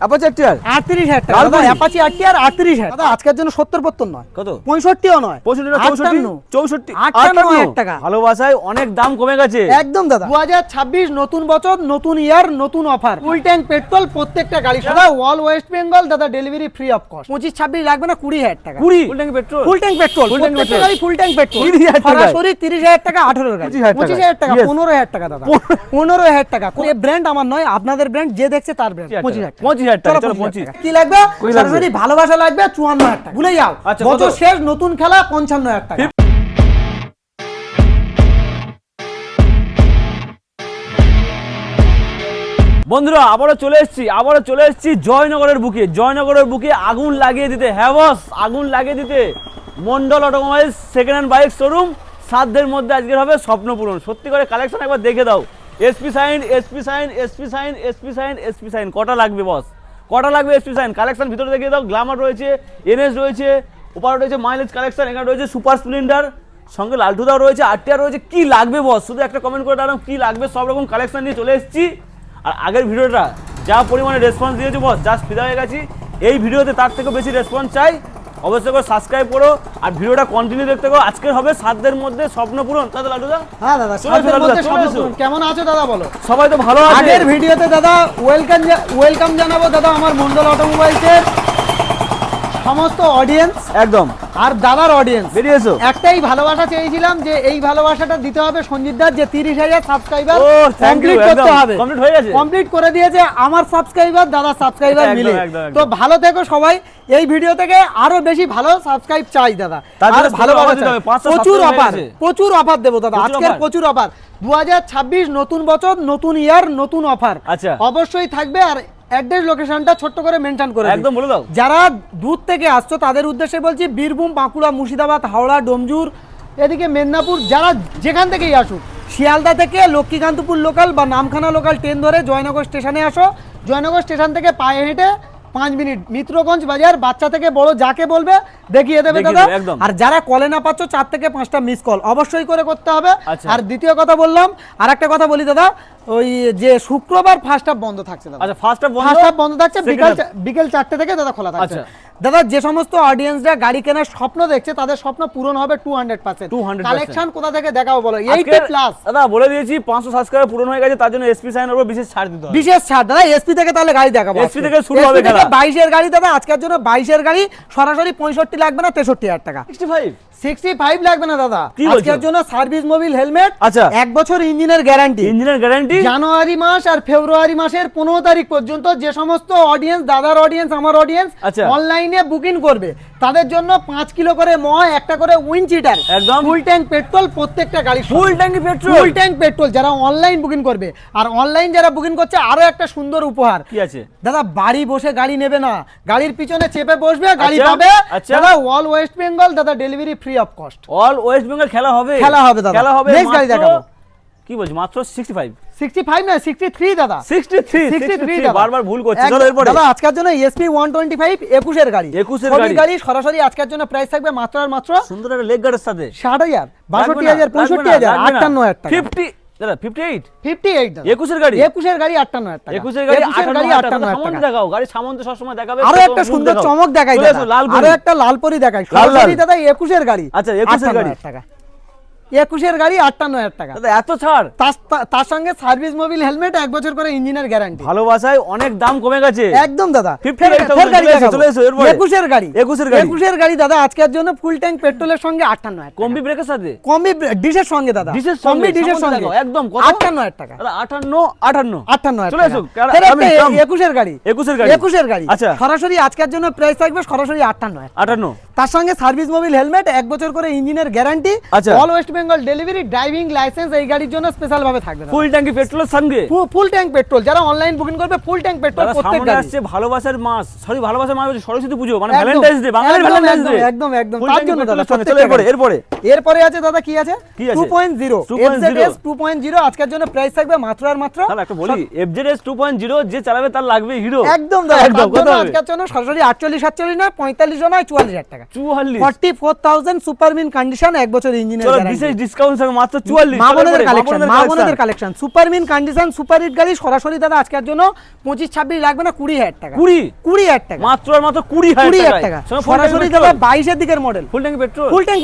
Apache RTR 38000 টাকা দাদা, Apache RTR 38000 দাদা, আজকের জন্য 70 72 নয়, কত 65ও নয়, 65 না 64 64 58 টাকা। ভালোবাসায় অনেক দাম কমে গেছে একদম দাদা, 2026 নতুন বছর, নতুন ইয়ার, নতুন অফার, ফুল ট্যাঙ্ক পেট্রোল প্রত্যেকটা গাড়ি দাদা, অল ওয়েস্ট বেঙ্গল দাদা, ডেলিভারি ফ্রি অফ কস্ট। 25 26 লাগবে না, 20000 টাকা 20 ফুল ট্যাঙ্ক পেট্রোল, ফুল ট্যাঙ্ক পেট্রোল, ফুল ট্যাঙ্ক প্রত্যেকটা পেট্রোল গাড়ি ফুল ট্যাঙ্ক পেট্রোল 30,000 টাকা, সরাসরি 30,000 টাকা, 18 গাড়ি 25,000 টাকা, 15,000 টাকা দাদা, 15,000 টাকা। এই ব্র্যান্ড আমার নয়, আপনাদের ব্র্যান্ড, যে দেখছে তার ব্র্যান্ড। 25,000 টাকা, চলো 25 কি লাগবে? সরাসরি ভালোবাসা লাগবে 54,000 টাকা, ভুলে যাও। আচ্ছা, বছর শেষ, নতুন খেলা 55,000 টাকা। বন্ধুরা আবারও চলে এসেছি জয়নগরের বুকে আগুন লাগিয়ে দিতে। হ্যাঁ বস, আগুন লাগিয়ে দিতে Mondal automobiles second hand bike showroom. 7 দিনের মধ্যে আজকের হবে স্বপ্ন পূরণ। সত্যি করে কালেকশন একবার দেখে দাও। এসপি সাইন কটা লাগবে বস, কটা লাগবে এসপি সাইন? কালেকশন ভিতরে দেখিয়ে দাও। গ্ল্যামার রয়েছে, এনএস রয়েছে, ওপারে রয়েছে মাইলেজ কালেকশন, এখানে রয়েছে সুপার স্প্লেন্ডার, সঙ্গে লালটুদাও রয়েছে, আরটিআর রয়েছে। কি লাগবে বস, শুধু একটা কমেন্ট করে দাঁড়াও কি লাগবে। সব রকম কালেকশন নিয়ে চলে এসেছি। আর আগের ভিডিওটা যা পরিমাণে রেসপন্স দিয়েছে বস, জাস্ট ফিদা হয়ে গেছি। এই ভিডিওতে তার থেকে বেশি রেসপন্স চাই। অবশ্যই করে সাবস্ক্রাইব করো আর ভিডিওটা কন্টিনিউ দেখতে থাকো। আজকের হবে 7 দিনের মধ্যে স্বপ্ন পূরণ। দাদা লালটুদা, হ্যাঁ দাদা, চলে এসো, মধ্যে চলে এসো। স্বপ্ন। কেমন আছো দাদা বলো? সবাই তো ভালো আছে। আগের ভিডিওতে দাদা ওয়েলকাম জানাবো দাদা আমার মন্ডল অটোমোবাইলসের সমস্ত অডিয়েন্স একদম আর দাদার অডিয়েন্স। বেরিয়ে এসো। একটাই ভালোবাসা চেয়েছিলাম যে এই ভালোবাসাটা দিতে হবে সঞ্জিত দার, যে 30,000 সাবস্ক্রাইবার ও থ্যাংক ইউ, কমপ্লিট করতে হবে। কমপ্লিট হয়ে গেছে, কমপ্লিট করে দিয়েছে আমার সাবস্ক্রাইবার, দাদা সাবস্ক্রাইবার একদম, মিলে। একদম, একদম। তো ভালো থেকো সবাই। এই ভিডিও থেকে আরো বেশি ভালো সাবস্ক্রাইব চাই দাদা, তার জন্য আর ভালোবাসা দিতে হবে। চাই। 500 প্রচুর সাবস্ক্রাইব অফার, হয়ে গেছে। প্রচুর অফার দেবো দাদা, প্রচুর আজকের অফার। প্রচুর অফার। 2026 নতুন বছর, নতুন ইয়ার, নতুন অফার আচ্ছা। অবশ্যই থাকবে। আর অ্যাড্রেস লোকেশনটা ছোট্ট করে মেনশন করে দিই। একদম বলে দাও। যারা দূর থেকে আসছো তাদের উদ্দেশ্যে বলছি, বীরভূম, বাঁকুড়া, মুর্শিদাবাদ, হাওড়া, ডোমজুর, এদিকে মেদিনীপুর, যারা যেখান থেকেই আসুক, শিয়ালদা থেকে লক্ষ্মীকান্তপুর লোকাল বা নামখানা লোকাল ট্রেন ধরে জয়নগর স্টেশনে আসো। জয়নগর স্টেশন থেকে পায়ে হেঁটে 5 মিনিট মিত্রগঞ্জ বাজার, বাচ্চা থেকে বড় যাকে বলবে দেখিয়ে দেবে দাদা। একদম। আর যারা কলে না পাচ্ছ, 4 থেকে 5টা মিস কল অবশ্যই করে করতে হবে। আচ্ছা। আর দ্বিতীয় কথা বললাম, আর একটা কথা বলি দাদা, ওই যে শুক্রবার ফার্স্ট হাফ বন্ধ থাকছে দাদা। আচ্ছা, ফার্স্ট হাফ বন্ধ থাকছে, বিকেল 4টে থেকে দাদা খোলা থাকছে। আচ্ছা। দাদা যে সমস্ত অডিয়েন্সরা গাড়ি কেনার স্বপ্ন দেখছে তাদের স্বপ্ন পূরণ হবে 200%। 200%। কালেকশন কোথা থেকে দেখাবো বলো? 80 প্লাস দাদা বলে দিয়েছি 500 সাবস্ক্রাইবার পূরণ হয়ে গেছে, তার জন্য এসপি সাইনের উপর বিশেষ ছাড় দিতে হবে। বিশেষ ছাড় দাদা, এসপি থেকে তাহলে গাড়ি দেখাবো। SP থেকে শুরু হবে খেলা। 22 এর গাড়ি দাদা, আজকের জন্য 22 এর গাড়ি সরাসরি 65 লাগবে না, 63,000 টাকা। 65 লাগবে না দাদা, কি বলছো? আজকের জন্য সার্ভিস মোবিল হেলমেট, আচ্ছা। 1 বছর ইঞ্জিনের গ্যারান্টি। ইঞ্জিনের গ্যারান্টি জানুয়ারি মাস আর ফেব্রুয়ারি মাসের 15 তারিখ পর্যন্ত যে সমস্ত অডিয়েন্স, দাদার অডিয়েন্স, আমার অডিয়েন্স আচ্ছা। অনলাইনে বুকিং করবে, তাদের জন্য 5 কিলো করে ময়, একটা করে উইন্ড চিটার, একদম ফুল ট্যাঙ্ক পেট্রোল প্রত্যেকটা গাড়ি, ফুল ট্যাঙ্কি পেট্রোল, ফুল ট্যাঙ্ক পেট্রোল যারা অনলাইন বুকিং করবে। আর অনলাইন যারা বুকিং করছে আরো একটা সুন্দর উপহার কি আছে দাদা, বাড়ি বসে গাড়ি নেবে না, গাড়ির পিছনে চেপে বসবে, গাড়ি আচ্ছা, পাবে। আচ্ছা। দাদা অল ওয়েস্ট বেঙ্গল দাদা, delivery free of cost. All West Bengal খেলা হবে দাদা, খেলা হবে। নেক্সট গাড়ি দেখাবো। কি বলছি মাত্র 65 না 63 দাদা, 63 দাদা। বারবার ভুল করছি। চলো এরপরে দাদা আজকের জন্য এসপি 125 21 এর গাড়ি, 21 এর সবই গাড়ি সরাসরি আজকের জন্য প্রাইস থাকবে মাত্র আর মাত্র সুন্দর একটা লেগ গার্ডের সাথে 60,000, 62,000, 65,000, 58,000 টাকা। 50 দাদা 58 58 দাদা, 21 এর গাড়ি, 21 এর গাড়ি 58,000 টাকা, 21 এর গাড়ি 58,000 টাকা। টাকা। সামন্ত দেখাও, গাড়ি সামন্ত সব সময় দেখাবে। আরো একটা সুন্দর চমক দেখাই চলে দাদা, এসো, লাল আরো একটা লালপরি দেখাই লাল সরাসরি দাদা 21 এর গাড়ি। আচ্ছা 21 এর গাড়ি 58,000 টাকা, 21 এর গাড়ি 58,000 টাকা। দাদা এত ছাড়, তার সঙ্গে সার্ভিস মোবিল হেলমেট, 1 বছর করে ইঞ্জিনের গ্যারান্টি। ভালোবাসায় অনেক দাম কমে গেছে একদম দাদা। 58,000 গাড়ি দেখাবো। চলে এসো এরপরে 21 এর গাড়ি, 21 এর গাড়ি 21 এর গাড়ি দাদা আজকের জন্য ফুল ট্যাঙ্ক পেট্রোলের সঙ্গে 58,000 টাকা। কম্বি ব্রেকের সাথে, কম্বি ডিশের সঙ্গে দাদা, ডিশের কম্বি সঙ্গে, ডিশের সামন্ত সঙ্গে দেখাও, একদম কত? 58,000 টাকা। দাদা 58 চলে এসো। 21 এর গাড়ি, 21 এর গাড়ি আচ্ছা সরাসরি আজকের জন্য প্রাইস থাকবে সরাসরি 58,000। তার সঙ্গে সার্ভিস মোবিল হেলমেট, 1 বছর করে ইঞ্জিনের গ্যারান্টি, আচ্ছা। All West Bengal delivery, driving licence এই গাড়ির জন্য স্পেশাল ভাবে থাকবে। ফুল ট্যাঙ্কি পেট্রোলের সঙ্গে ফুল ট্যাঙ্ক পেট্রোল যারা অনলাইন বুকিং করবে, ফুল ট্যাঙ্ক পেট্রোল প্রত্যেক সামনে গাড়ি। আসছে ভালোবাসার মাস, ভালোবাসার মাস হচ্ছে সরস্বতী পুজো, মানে একদম, ভ্যালেন্টাইন্স ডে, বাঙালির ভ্যালেন্টাইন্স ডে। একদম তার জন্য দাদা চলো এরপরে আছে দাদা কি আছে? 2.0 FZS 2.0 আজকের জন্য প্রাইস থাকবে মাত্র আর মাত্র। তাহলে একটা বলি, FZS 2.0 যে চালাবে তার লাগবে হিরো। একদম দাদা, একদম কত হবে? আজকের জন্য সরাসরি 48 47 না 45 না 44,000 টাকা। 44 44,000 সুপার মিন কন্ডিশন, 1 বছর ইঞ্জিনের চলো গ্যারান্টি। বিশেষ ডিসকাউন্ট থাকবে মাত্র 44। মা বোনেদের collection super mint condition super hit গাড়ি সরাসরি দাদা আজকের জন্য 25-26 লাগবে না 20,000 টাকা 20,000 টাকা মাত্র আর মাত্র 20,000 টাকা সরাসরি দাদা 22 এর দিকের মডেল ফুল ট্যাঙ্ক পেট্রোল ফুল ট্যাঙ্ক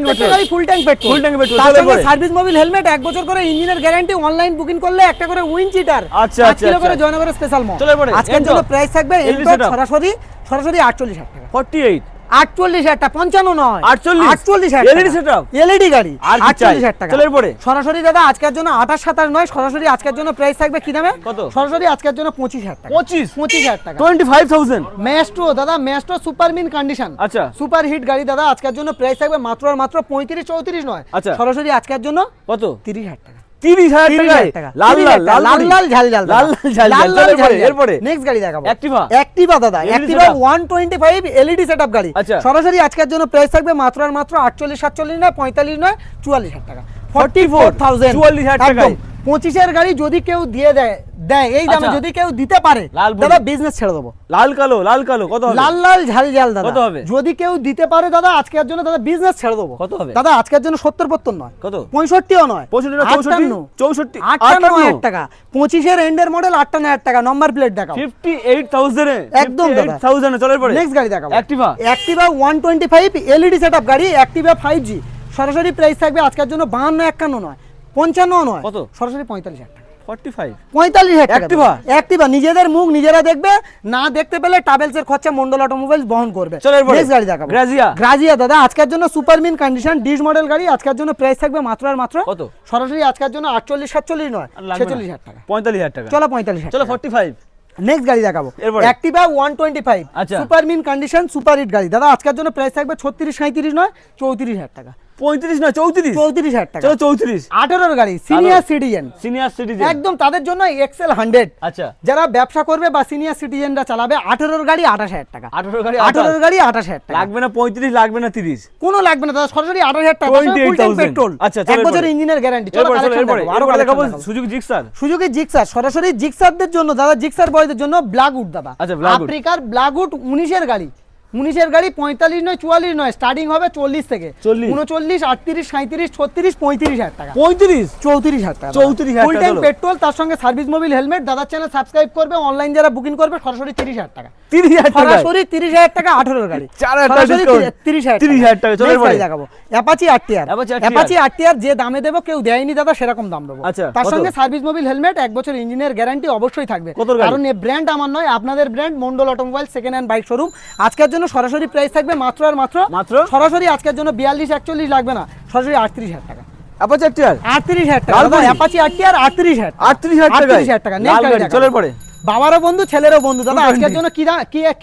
পেট্রোল ফুল ট্যাঙ্ক পেট্রোল তার সঙ্গে সার্ভিস মোবিল হেলমেট 1 বছর করে ইঞ্জিনের গ্যারান্টি অনলাইন বুকিং করলে একটা করে উইন চিটার 5 কিলো করে জয়নগরের স্পেশাল মো আজকের জন্য প্রাইস থাকবে সরাসরি 48,000 টাকা 48 48,000 টাকা 55 নয় 48,000 এলইডি সেটআপ এলইডি গাড়ি 48,000 টাকা চলে পড়ে সরাসরি দাদা আজকের জন্য 28-27 নয় সরাসরি আজকের জন্য প্রাইস থাকবে কি দামে কত সরাসরি আজকের জন্য 25,000 টাকা 25,000 টাকা 25,000 ম্যাস্ট্রো দাদা ম্যাস্ট্রো সুপার মিন কন্ডিশন আচ্ছা সুপার হিট গাড়ি দাদা আজকের জন্য প্রাইস থাকবে মাত্র আর মাত্র 35-34 নয় আচ্ছা সরাসরি আজকের জন্য কত 30,000 টাকা 30,000 টাকা লাল ঝাল এরপরে নেক্সট গাড়ি দেখাবো অ্যাক্টিভা দাদা অ্যাক্টিভা 125 এলইডি সেটআপ গাড়ি সরাসরি আজকের জন্য প্রাইস থাকবে মাত্র আর মাত্র 48-47 নয় 45 নয় 44,000 টাকা 44,000 44,000 টাকা 25 এর গাড়ি যদি কেউ দিয়ে দেয় এই দামে যদি কেউ দিতে পারে দাদা বিজনেস ছেড়ে দেবো লাল কালো কত হবে লাল ঝাল দাদা কত হবে যদি কেউ দিতে পারে দাদা আজকের জন্য দাদা বিজনেস ছেড়ে দেবো কত হবে দাদা আজকের জন্য 70-72 নয় কত 65ও নয় 64 টাকা 25 এর এন্ডের মডেল 58,000 টাকা নাম্বার প্লেট দেখাও 58,000 এ একদম দাদা 58,000 এ চলে পড়ে নেক্সট গাড়ি দেখাবো অ্যাক্টিভা 125 এলইডি সেটআপ গাড়ি অ্যাক্টিভা 5G সরাসরি প্রাইস থাকবে আজকের জন্য 52-51 নয় 55 নয় কত সরাসরি 45,000 টাকা 45,000 টাকা অ্যাক্টিভা নিজেদের মুখ নিজেরা দেখবে না দেখতে পেলে ট্রাভেলস এর খরচা মন্ডল অটোমোবাইলস বহন করবে নেক্সট গাড়ি দেখাবো গ্রাজিয়া দাদা আজকের জন্য super mint condition dish model গাড়ি আজকের জন্য প্রাইস থাকবে মাত্র আর মাত্র কত সরাসরি আজকের জন্য 48-47 নয় 46,000 টাকা 45,000 টাকা চলো 45,000 চলো 45 নেক্সট গাড়ি দেখাবো Activa 125 super mint condition super hit গাড়ি দাদা আজকের জন্য প্রাইস থাকবে 36-37 নয় 34,000 টাকা 35 না 34,000 টাকা চলো 34 18 গাড়ি সিনিয়র সিটিজেন একদম তাদের জন্য এক্সেল 100 আচ্ছা যারা ব্যবসা করবে বা সিনিয়র সিটিজেনরা চালাবে 18 গাড়ি 28,000 টাকা 18 গাড়ি 28,000 টাকা লাগবে না 35 লাগবে না 30 কোনো লাগবে না দাদা সরাসরি 28,000 টাকা ফুল ট্যাঙ্ক পেট্রোল আচ্ছা এক বছরের ইঞ্জিনের গ্যারান্টি চলো আরো দেখাবো সুজুকি জিক্সার সরাসরি জিক্সারদের জন্য দাদা জিক্সার বয়দের জন্য ব্ল্যাকউড দাদা আফ্রিকার ব্ল্যাকউড 19 এর গাড়ি 19 এর গাড়ি 45 নয় 44 নয় স্টার্টিং হবে 40 থেকে 39 38 37 36 35,000 টাকা 34,000 টাকা ফুল ট্যাঙ্ক পেট্রোল তার সঙ্গে সার্ভিস মোবিল হেলমেট দাদার চ্যানেল সাবস্ক্রাইব করবে অনলাইন যারা বুকিং করবে সরাসরি 30,000 টাকা সরাসরি 30,000 টাকা 18 এর গাড়ি সরাসরি 30,000 টাকা চলে পড়ে দেখাবো অ্যাপাচি আরটিআর যে দামে দেবো কেউ দেয়নি দাদা সেরকম দাম দেবো তার সঙ্গে সার্ভিস মোবিল হেলমেট 1 বছর ইঞ্জিনের গ্যারান্টি অবশ্যই থাকবে কারণ এই ব্র্যান্ড আমার নয় আপনাদের brand Mondal automobile second hand bike showroom আজকের জন্য সরাসরি প্রাইস থাকবে মাত্র আর মাত্র সরাসরি আজকের জন্য 42-41 লাগবে না সরাসরি 38,000 টাকা অ্যাপাচি আরটিআর 38,000 টাকা অ্যাপাচি আরটিআর 38,000 টাকা নেক্সট গাড়ি চলে পড়ে বাবারও বন্ধু ছেলেরও বন্ধু দাদা আজকের জন্য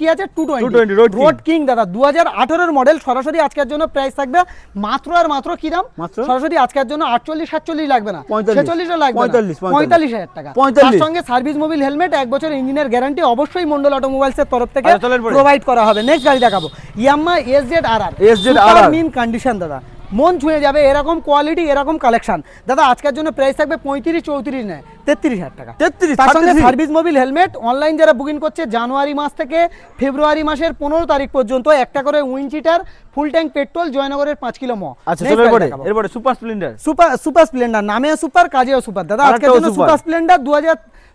কি আছে 220 রোড কিং দাদা 2018 এর মডেল সরাসরি আজকের জন্য প্রাইস থাকবে মাত্র আর মাত্র কি দাম সরাসরি আজকের জন্য 48-47 লাগবে না 46 লাগবে 45,000 টাকা তার সঙ্গে সার্ভিস মোবিল হেলমেট 1 বছর ইঞ্জিনের গ্যারান্টি অবশ্যই মন্ডল অটোমোবাইলস এর তরফ থেকে প্রোভাইড করা হবে নেক্সট গাড়ি দেখাবো Yamaha SZ-RR super mint condition দাদা মন ছুঁয়ে যাবে এরকম কোয়ালিটি এরকম কালেকশন দাদা আজকের জন্য প্রাইস থাকবে 35-34 নয় 33,000 টাকা তার সঙ্গে সার্ভিস মোবিল হেলমেট অনলাইন যারা বুকিং করছে জানুয়ারি মাস থেকে ফেব্রুয়ারি মাসের 15 তারিখ পর্যন্ত একটা করে windcheater full tank petrol জয়নগরের 5 কিলো ম এরপরে সুপার স্প্লেন্ডার নামে সুপার কাজেও সুপার দাদা আজকের জন্য সুপার স্প্লেন্ডার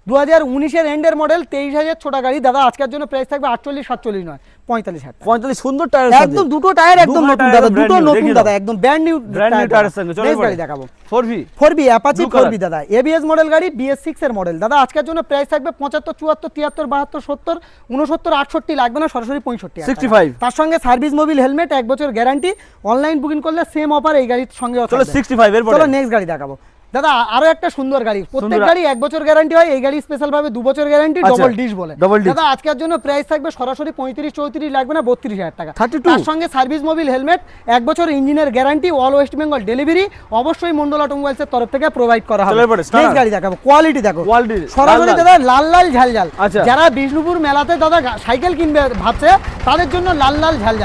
2019 এর এন্ডের মডেল 23,000 ছোটা গাড়ি দাদা আজকের জন্য প্রাইস থাকবে 48-47 নয় 45,000 সুন্দর টায়ার একদম দুটো টায়ার একদম নতুন দাদা দুটো নতুন দাদা একদম ব্র্যান্ড নিউ টায়ারের সঙ্গে চলো গাড়ি দেখাবো 4V অ্যাপাচি 4V দাদা এবিএস মডেল গাড়ি BS6 এর মডেল দাদা আজকের জন্য প্রাইস থাকবে 75 74 73 72 70 69 68 লাগবে না সরাসরি 65 তার সঙ্গে সার্ভিস মোবিল হেলমেট 1 বছর গ্যারান্টি অনলাইন বুকিং করলে সেম অফার এই গাড়ির সঙ্গে চলো 65 এরপর চলো নেক্সট গাড়ি দেখাবো দাদা আরো একটা সুন্দর গাড়ি প্রত্যেক গাড়ি 1 বছর গ্যারান্টি হয় এই গাড়ি স্পেশাল ভাবে 2 বছর গ্যারান্টি ডবল ডিশ বলে দাদা আজকের জন্য প্রাইস থাকবে সরাসরি 35 34 লাগবে না 32,000 টাকা তার সঙ্গে সার্ভিস মোবিল হেলমেট 1 বছর ইঞ্জিনের guarantee all West Bengal delivery অবশ্যই মন্ডল অটোমোবাইলস এর তরফ থেকে প্রোভাইড করা হবে নেক্সট গাড়ি দেখাবো কোয়ালিটি দেখো সরাসরি দাদা লাল ঝাল যারা বিষ্ণুপুর মেলাতে দাদা সাইকেল কিনবে ভাবছে তাদের জন্য লাল ঝাল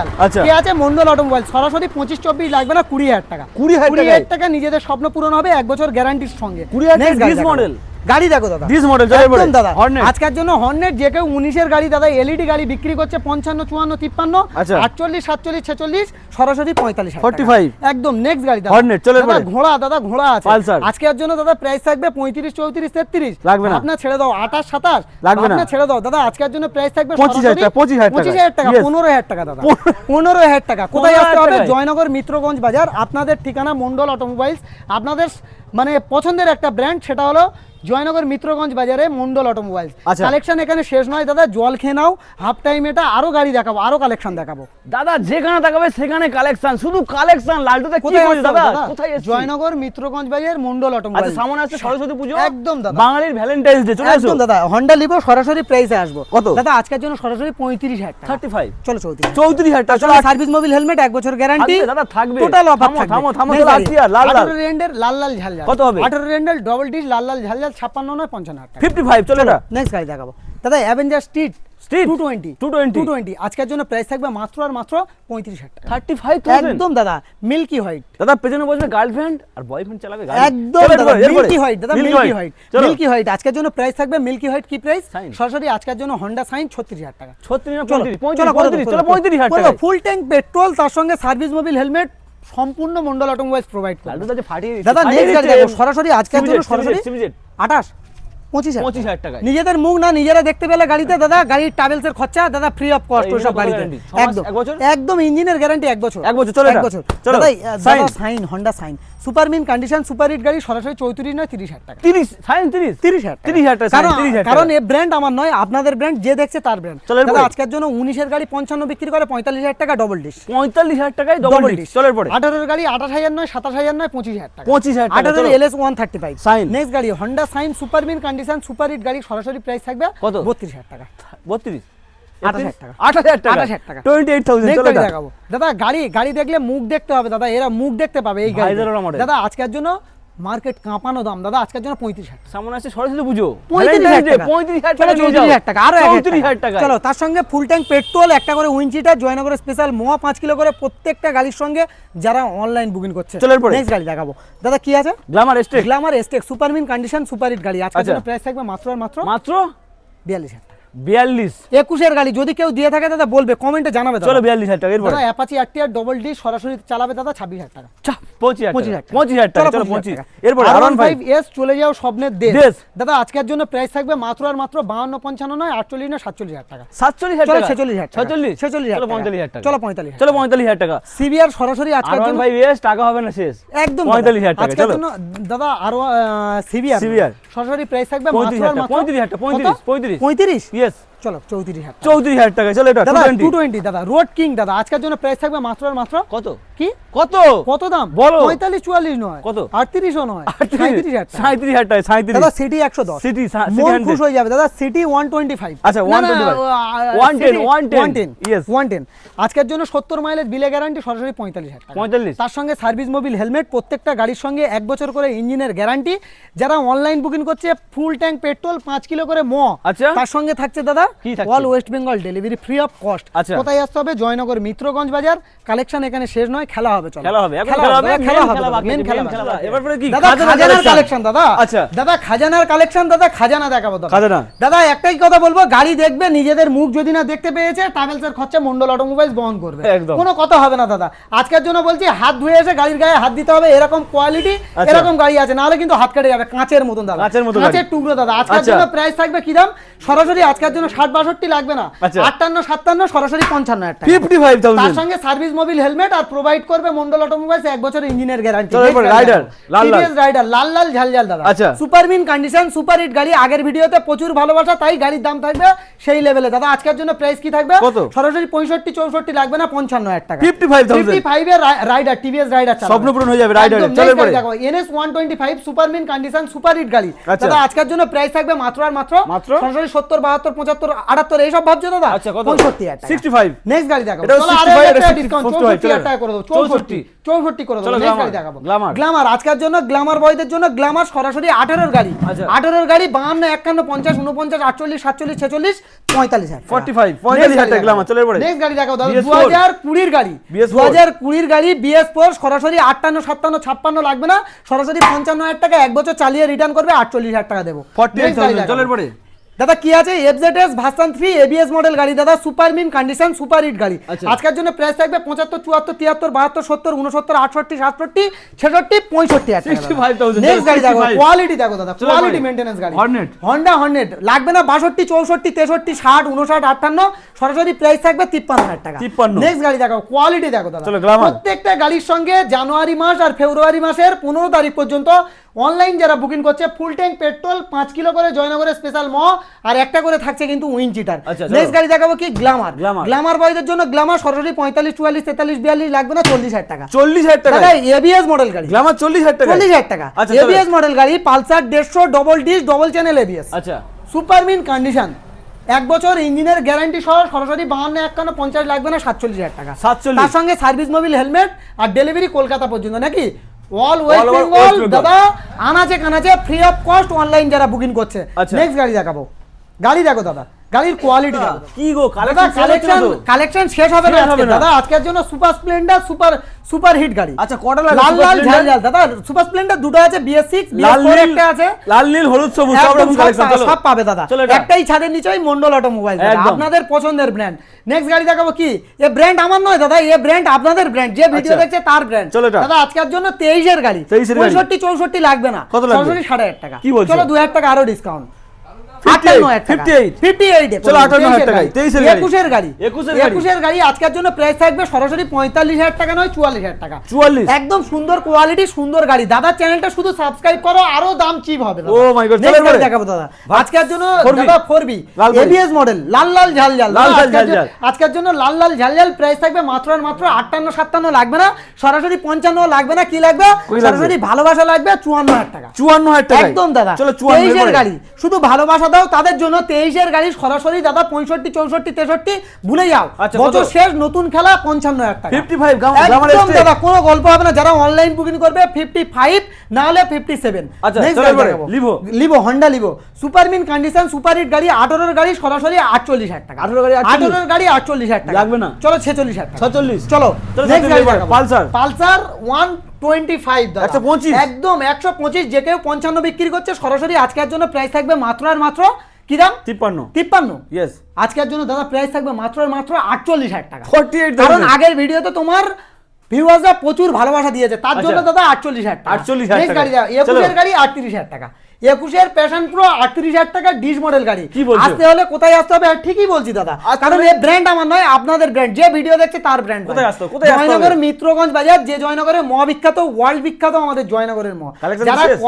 কে আছে মন্ডল অটোমোবাইল সরাসরি 25 24 লাগবে না 20,000 টাকা 20,000 টাকা নিজেদের স্বপ্ন পূরণ হবে 1 বছর গ্যারান্টির সঙ্গে নেক্সট গাড়ি মডেল গাড়ি দেখো দাদা, দিস মডেল চলে পড়ে একদম দাদা হর্নেট। আজকের জন্য হর্নেট যে কেউ 19-এর গাড়ি দাদা, এলইডি গাড়ি বিক্রি করছে 55, 54, 53, আচ্ছা। 48, 47, 46, সরাসরি 45, 45 একদম নেক্সট গাড়ি দাদা। হর্নেট চলে দাদা, পড়ে। ঘোড়া দাদা, ঘোড়া আছে পালসার। আজকের জন্য দাদা প্রাইস থাকবে 35, 34, 33, লাগবে না। আপনার ছেড়ে দাও 28, 27, লাগবে না। আপনার ছেড়ে দাও দাদা। আজকের জন্য প্রাইস থাকবে 25,000 টাকা, 25,000 টাকা। 25,000 টাকা, Yes. 15,000 টাকা দাদা, 15,000 টাকা। কোথায় আসতে 15,000 হবে? টাকায়। জয়নগর মিত্রগঞ্জ বাজার। আপনাদের ঠিকানা মন্ডল অটোমোবাইলস। আপনাদের মানে পছন্দের একটা ব্র্যান্ড, সেটা হলো জয়নগর মিত্রগঞ্জ বাজারে মন্ডল অটোমোবাইলস। আচ্ছা। কালেকশন এখানে শেষ নয় দাদা, জল খেয়ে নাও, হাফ টাইম এটা আরো গাড়ি দেখাবো, আরো কালেকশন দেখাবো। দাদা যেখানে তাকাবে সেখানে কালেকশন, শুধু কালেকশন। লালটুতে কি কোথায় করেছে আসতে হবে দাদা? দাদা? কোথায় এসেছি? জয়নগর মিত্রগঞ্জ বাজার মন্ডল আচ্ছা অটোমোবাইলস। সামনে আসছে সরস্বতী পুজো, একদম দাদা, বাঙালির ভ্যালেন্টাইন্স ডে, চলে আসো। একদম দাদা। হন্ডা লিভো সরাসরি প্রাইসে আসবো। কত? দাদা আজকের জন্য সরাসরি 35,000 টাকা। 35 চলো 34। 34,000 টাকা। চলো সার্ভিস মোবিল হেলমেট 1 বছর গ্যারান্টি থাকবে দাদা, থাকবে। টোটাল অফার থামো, থাকবে। থামো, থামো, Next চলো গাড়ি। আসছি আর, লাল লাল। 18 রেন্ডের লাল লাল ঝালঝাল। কত হবে? 18 রেন্ডের ডবল ডিস লাল লাল ঝালঝাল 56 নয় 55,000 টাকা। 55 চলে না। নেক্সট গাড়ি দেখাবো দাদা, অ্যাভেঞ্জার স্ট্রিট Street? 220 220 আজকের জন্য প্রাইস থাকবে মাত্র আর মাত্র 35,000 টাকা। 35,000 একদম দাদা মিল্কি হোয়াইট, দাদা পেছনে বসবে গার্লফ্রেন্ড আর বয়ফ্রেন্ড চালাবে গাড়ি। একদম চলো দাদা এরপরে, মিল্কি হোয়াইট দাদা, Milky মিল্কি White। হোয়াইট, চলো। মিল্কি হোয়াইট আজকের জন্য প্রাইস থাকবে। মিল্কি হোয়াইট কি প্রাইস? Shine। সরাসরি আজকের জন্য হন্ডা সাইন 36,000 টাকা। 36 না চলো 35 চলো 35,000 টাকা। ফুল ট্যাঙ্ক পেট্রোল, তার সঙ্গে সার্ভিস মোবিল হেলমেট সম্পূর্ণ মন্ডল অটোমোবাইলস প্রোভাইড করে। লালটু দাদা ফাটিয়ে দিচ্ছে, দাদা ফাটিয়ে নেক্সট গাড়ি দিচ্ছে। দেখো, সরাসরি আজকের জন্য CBZ, সরাসরি CBZ 28 25,000 25,000 টাকায়। নিজেদের মুখ না নিজেরা দেখতে পেলে গাড়িতে দাদা, গাড়ির ট্রাভেলস এর খরচা দাদা ফ্রি অফ কস্ট এই ওইসব কত গাড়িতে। guarantee? 6 মাস, একদম 1 বছর? একদম ইঞ্জিনের গ্যারান্টি 1 বছর। 1 বছর, চলো 1 এটা। বছর। চলো। দাদা Shine। Shine, Honda Shine super mint condition super hit গাড়ি, সরাসরি 34 নয় 30,000 টাকা। 30 সাইন 30 30,000 টাকা। 30,000 টাকা, কারণ 30,000 কারণ এই ব্র্যান্ড আমার নয়, আপনাদের ব্র্যান্ড, যে দেখছে তার ব্র্যান্ড। চলো এরপরে। দাদা আজকের জন্য 19-এর গাড়ি 55 বিক্রি করে 45,000 টাকা ডবল ডিশ। 45,000 টাকায় ডবল ডিশ। চলো এরপরে। 18-এর গাড়ি 28,000 নয় 27,000 নয় 25,000 টাকা। 25,000 টাকা। 18-এর চলো। LS 135 Shine। নেক্সট গাড়ি Honda Shine super mint condition super hit গাড়ি, সরাসরি প্রাইস থাকবে কত? 32,000 টাকা। 32 28,000 টাকা। 28,000 টাকা। 28,000 টাকা। 28,000 Next চলো গাড়ি এটা। দেখাবো দাদা। গাড়ি দেখলে মুখ দেখতে হবে দাদা, এরা মুখ দেখতে পাবে এই গাড়ি। ভাইজারের model। দাদা আজকের জন্য মার্কেট কাঁপানো দাম দাদা, আজকের জন্য 35,000 টাকা। সামনে আসছে সরস্বতী পুজো, 35,000 টাকা। 35,000 চলো টাকা নিয়ে যাও। 34,000 টাকা, আরো 34,000 টাকা। চলো তার সঙ্গে ফুল ট্যাঙ্ক পেট্রোল, একটা করে উইঞ্চিটার, জয়নগর স্পেশাল মোয়া 5 কিলো করে প্রত্যেকটা গাড়ির সঙ্গে, যারা অনলাইন বুকিং করছে। চলো এরপরে। নেক্সট গাড়ি দেখাবো দাদা, কি আছে? Glamour Xtec Glamour Xtec super mint condition super hit গাড়ি, আজকের আচ্ছা। জন্য প্রাইস থাকবে মাত্র আর মাত্র মাত্র 42,000 টাকা। 42। 21-এর গাড়ি যদি কেউ দিয়ে থাকে দাদা বলবে, কমেন্টে জানাবে দাদা। চলো 42,000 টাকা এরপরে। দাদা অ্যাপাচি আরটিআর ডবল ডি সরাসরি চালাবে দাদা 26,000 টাকা। 25,000 টাকা। 25,000 টাকা। চলো 25 এরপরে R15 R15 S চলে যাও স্বপ্নের দেশ। দেশ। দাদা আজকের জন্য প্রাইস থাকবে মাত্র আর মাত্র 52 55 নয় 48 নয় 47,000 টাকা। 47,000 চলো টাকা। 46,000 টাকা। 46 46,000 চলো টাকা। 45,000 টাকা। চলো 45,000 চলো 45,000 টাকা। সিবিআর সরাসরি আজকের জন্য R15 S টাকা হবে না শেষ। একদম 45,000 টাকা। আজকের চলো জন্য দাদা আরো সিবিআর CBR সরাসরি প্রাইস থাকবে মাত্র 35,000 আর টাকা। মাত্র 35,000 টাকা। 35 35 ইয়েস চলো 34,000 টাকা। 34,000 টাকা। চলো এটা দাদা 220 220 দাদা রোড কিং দাদা, আজকের জন্য প্রাইস থাকবে মাত্র আর মাত্র কত কি কত কত দাম? বলো। 45 44 নয় কত? 38 ও নয় 37,000 টাকা। 37,000 টাকা। 37 দাদা সিটি 110 সিটি মন 100 খুশ হয়ে যাবে দাদা। সিটি 125 আচ্ছা, 125 110 110 ইয়েস 110 আজকের জন্য 70 মাইলেজ বিলে গ্যারান্টি, সরাসরি 45,000 টাকা। 45 তার সঙ্গে সার্ভিস মোবিল হেলমেট, প্রত্যেকটা গাড়ির সঙ্গে 1 বছর করে ইঞ্জিনের গ্যারান্টি। যারা অনলাইন বুকিং করছে ফুল ট্যাঙ্ক পেট্রোল 5 কিলো করে ম, আচ্ছা। তার সঙ্গে থাকছে দাদা কি থাকছে? All West Bengal delivery free of cost. আচ্ছা। কোথায় আসতে হবে? জয়নগর মিত্রগঞ্জ বাজার। কালেকশন এখানে শেষ নয়, খেলা হবে। চলো খেলা হবে, এখন খেলা হবে, খেলা main হবে খেলা বাকি মেন আছে, খেলা main খেলা। হবে। এবারে কি? দাদা খাজানার কালেকশন দাদা। আচ্ছা। দাদা খাজানার কালেকশন দাদা, খাজানা দেখাবো দাদা। খাজানা। দাদা একটাই কথা বলবো, গাড়ি দেখবে, নিজেদের মুখ যদি না দেখতে পেয়েছে ট্রাভেলসের খরচা মন্ডল অটোমোবাইলস বহন করবে। একদম। কোনো কথা হবে না দাদা। আজকের জন্য বলছি, হাত ধুয়ে এসে গাড়ির গায়ে হাত দিতে হবে, এরকম কোয়ালিটি আচ্ছা। এরকম গাড়ি আছে, নাহলে কিন্তু হাত কেটে যাবে। কাঁচের মতন দাদা, কাঁচের মতো কাঁচের গাড়ি। টুকরো দাদা। আজকের আচ্ছা। জন্য প্রাইস থাকবে কি দাম? সরাসরি আজকের জন্য 60 62 লাগবে না, আচ্ছা। 58 57 সরাসরি 55,000 টাকা। 55,000 তার সঙ্গে সার্ভিস মোবিল হেলমেট আর প্রোভাইড করবে মন্ডল অটোমোবাইলস 1 বছর ইঞ্জিনের গ্যারান্টি। চলো এরপরে রাইডার, লাল লাল। টিভিএস রাইডার লাল লাল ঝালঝাল দাদা। আচ্ছা। Super mint condition super hit গাড়ি, আগের ভিডিওতে প্রচুর ভালোবাসা, তাই গাড়ির দাম থাকবে সেই লেভেলে দাদা। আজকের জন্য প্রাইস কি থাকবে? কত? সরাসরি 65 64 লাগবে না, 55,000 টাকা। 55,000 55 এর রাইডার টিভিএস রাইডার চালাবে। স্বপ্ন পূরণ হয়ে যাবে রাইডারে। চলো এরপরে। দেখো NS 125 super mint condition super hit গাড়ি আচ্ছা। দাদা। আজকের জন্য প্রাইস থাকবে মাত্র আর মাত্র মাত্র? সরাসরি 70 72 75 78 এইসব ভাবছো দাদা? আচ্ছা, কত? 65,000 টাকা। 65 নেক্সট গাড়ি দেখাবো। এটাও চলো 65, আরো এটা একটা 65, ডিসকাউন্ট 65 টাকা করে দেবো। 64 করে দেবো। চলো, নেক্সট গ্ল্যামার, গাড়ি দেখাবো। গ্ল্যামার। গ্ল্যামার আজকের জন্য গ্ল্যামার বয়দের জন্য গ্ল্যামার সরাসরি 18 গাড়ি। আচ্ছা। 18 গাড়ি 52, 51, 50, 49, 48, 47, 46, 45,000 টাকা। 45, 45,000 টাকা গ্ল্যামার। চলো এরপরে। নেক্সট গাড়ি দেখাবো দাদা। BS4 2020 গাড়ি। BS4 2020 গাড়ি BS4 সরাসরি 58, 57, 56 লাগবে না, সরাসরি 55,000 টাকা, এক বছর চালিয়ে রিটার্ন করবে, 48,000 টাকা দেবো। 48,000। চলো এরপরে। দাদা কি আছে? FZS ভার্সন 3 ABS মডেল গাড়ি দাদা, super mint condition, super hit গাড়ি। আচ্ছা। আজকের জন্য প্রাইস থাকবে 75, 74, 73, 72, 70, 69, 68, 67, 65,000 টাকা। 65,000 নেক্সট গাড়ি দেখো, 65 কোয়ালিটি দেখো দাদা, চলো কোয়ালিটি এরপরে। মেইনটেনেন্স গাড়ি। হর্নেট। হন্ডা হর্নেট লাগবে না, 62, 64, 63, 60, 59, 58, সরাসরি প্রাইস থাকবে 53,000 টাকা। 53 নেক্সট গাড়ি দেখো, কোয়ালিটি দেখো দাদা। চলো, গ্ল্যামার। প্রত্যেকটা গাড়ির সঙ্গে জানুয়ারি মাস আর ফেব্রুয়ারি মাসের 15 তারিখ পর্যন্ত অনলাইন যারা বুকিং করছে ফুল ট্যাঙ্ক পেট্রোল 5 কিলো করে জয়নগরের স্পেশাল ম, আর একটা করে থাকছে কিন্তু উইন চিটার। আচ্ছা, চলো। নেক্সট গাড়ি দেখাবো কি? গ্ল্যামার। গ্ল্যামার। গ্ল্যামার বয়দের জন্য গ্ল্যামার সরাসরি 45, 44, 43, 42 লাগবে না, 40,000 টাকা। 40,000 টাকা দাদা ABS মডেল গাড়ি, গ্ল্যামার 40,000 টাকা। 40,000 টাকা। আচ্ছা, চলো। ABS মডেল গাড়ি Pulsar 150 double disc double channel ABS, আচ্ছা, সুপার মিন কন্ডিশন, এক বছর ইঞ্জিনের গ্যারান্টি সহ, সরাসরি 52, 51, 50 লাগবে না, 47,000 টাকা। 47 তার সঙ্গে সার্ভিস মোবিল হেলমেট আর ডেলিভারি কলকাতা পর্যন্ত নাকি all All West over Bengal West Bengal। দাদা, আনাচে কানাচে ফ্রি অফ কস্ট অনলাইন যারা বুকিং করছে। আচ্ছা। নেক্সট গাড়ি দেখাবো। গাড়ি দেখো দাদা, গাড়ির কোয়ালিটি দেখো। কি গো দাদা কালেকশন শেষ হবে না শেষ আজকে হবে না। দাদা। আজকের জন্য সুপার স্প্লেন্ডার, সুপার হিট গাড়ি। আচ্ছা, কটা লাগবে লাল Super লাল Splendor? ঝাল ঝাল দাদা, সুপার স্প্লেন্ডার দুটো আছে, BS6 লাল BS4 নীল একটা আছে, লাল নীল হলুদ সবুজ সব একদম রকম কালেকশন। চলো সব পাবে দাদা। চলো এটা। একটাই ছাদের নিচেই মন্ডল অটোমোবাইল, একদম। আপনাদের পছন্দের ব্র্যান্ড। নেক্সট গাড়ি দেখাবো কি? এ ব্র্যান্ড আমার নয় দাদা, এ ব্র্যান্ড আপনাদের ব্র্যান্ড, যে ভিডিও আচ্ছা। দেখছে তার ব্র্যান্ড। চলো এটা। দাদা আজকের জন্য 23 এর গাড়ি, 23 এর গাড়ি। 65, 64 লাগবে না, কত লাগবে? সরাসরি 7,500 টাকা। কি বলছো? চলো 2,000 টাকা আরো ডিসকাউন্ট। 58, 58 চলো 58,000 টাকায়, 23 এর গাড়ি। 21 এর গাড়ি, 21 এর গাড়ি। 21 এর গাড়ি আজকের জন্য প্রাইস থাকবে সরাসরি 45,000 টাকা নয়, 44,000 টাকা। 44 একদম সুন্দর কোয়ালিটি, সুন্দর গাড়ি। দাদা চ্যানেলটা শুধু সাবস্ক্রাইব করো, আরো দাম চিপ হবে দাদা। Oh my God, Next চলো গাড়ি এবারে। দেখাবো দাদা। আজকের জন্য 4B দাদা 4B লাল গাড়ি। ABS মডেল, লাল লাল ঝাল ঝাল। লাল দাদা, ঝাল আজকের ঝাল জন্য- আজকের জন্য লাল লাল ঝাল ঝাল প্রাইস থাকবে মাত্র আর মাত্র 58, 57 লাগবে না, সরাসরি 55 লাগবে না, কি লাগবে? কই লাগবে? সরাসরি ভালোবাসা লাগবে 54,000 টাকা। 54,000 টাকা একদম দাদা। চলো 23 এর 54 গাড়ি, শুধু ভালোবাসা দাও তাদের জন্য। 23 এর গাড়ি সরাসরি দাদা 65, 64, 63 ভুলে যাও। আচ্ছা, বছর কত? শেষ, নতুন খেলা 55,000 টাকা। 55 গ্ল্যামার একদম এসছে। দাদা কোনো গল্প হবে না, যারা অনলাইন বুকিং করবে 55 না হলে 57। আচ্ছা, Next চলো গাড়ি এবারে, দেখাবো। Livo. Livo, Honda Livo, super mint condition, super hit গাড়ি, 18 এর গাড়ি সরাসরি 48,000 টাকা। 18 গাড়ি 48 18 এর গাড়ি 48,000 টাকা লাগবে না। চলো 46,000 টাকা। 46 চলো চলো, নেক্সট গাড়ি এবার দেখাবো। পালসার। পালসার 125 দাদা। 125 একদম 125, যে কেউ 55 বিক্রি করছে, সরাসরি আজকের জন্য প্রাইস থাকবে মাত্র আর মাত্র কি দাম? 53 53। ইয়েস আজকের জন্য দাদা প্রাইস থাকবে মাত্র আর মাত্র 48,000 টাকা। 48 কারণ আগের ভিডিওতে তোমার ভিউয়ার্সরা প্রচুর ভালোবাসা দিয়েছে, তার জন্য আচ্ছা। দাদা 48,000 টাকা। 48,000 Next টাকা। গাড়ি দাও, 21 এর চলো। গাড়ি 38,000 টাকা। 21 এর প্যাশন প্রো 38,000 টাকা, ডিস মডেল গাড়ি। কি বলছো? আসতে হলে কোথায় আসতে হবে? আর ঠিকই বলছি দাদা, আসতে কারণ হবে? এই ব্র্যান্ড আমার নয়, আপনাদের ব্র্যান্ড, যে ভিডিও দেখছে তার ব্র্যান্ড। কোথায় আসতে হবে? কোথায় আসতে হবে? জয়নগর মিত্রগঞ্জ বাজার, যে জয়নগরের ম বিখ্যাত, ওয়ার্ল্ড বিখ্যাত আমাদের জয়নগরের ম। Collection যারা শেষ?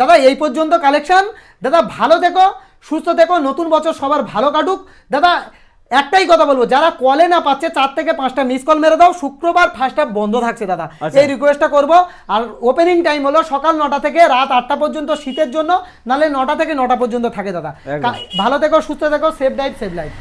দাদা এই পর্যন্ত কালেকশন, দাদা ভালো থেকো, সুস্থ থেকো, নতুন বছর সবার ভালো কাটুক। দাদা একটাই কথা বলবো, যারা কলে না পাচ্ছে 4 থেকে 5টা মিস কল মেরে দাও, শুক্রবার ফার্স্ট হাফ বন্ধ থাকছে দাদা, আচ্ছা। এই রিকোয়েস্টটা করবো। আর ওপেনিং টাইম হলো সকাল 9টা থেকে রাত 8টা পর্যন্ত শীতের জন্য, নালে 9টা থেকে 9টা পর্যন্ত থাকে দাদা। একদম। ভালো থেকো, সুস্থ থেকো, সেফ ড্রাইভ, সেভ লাইফ।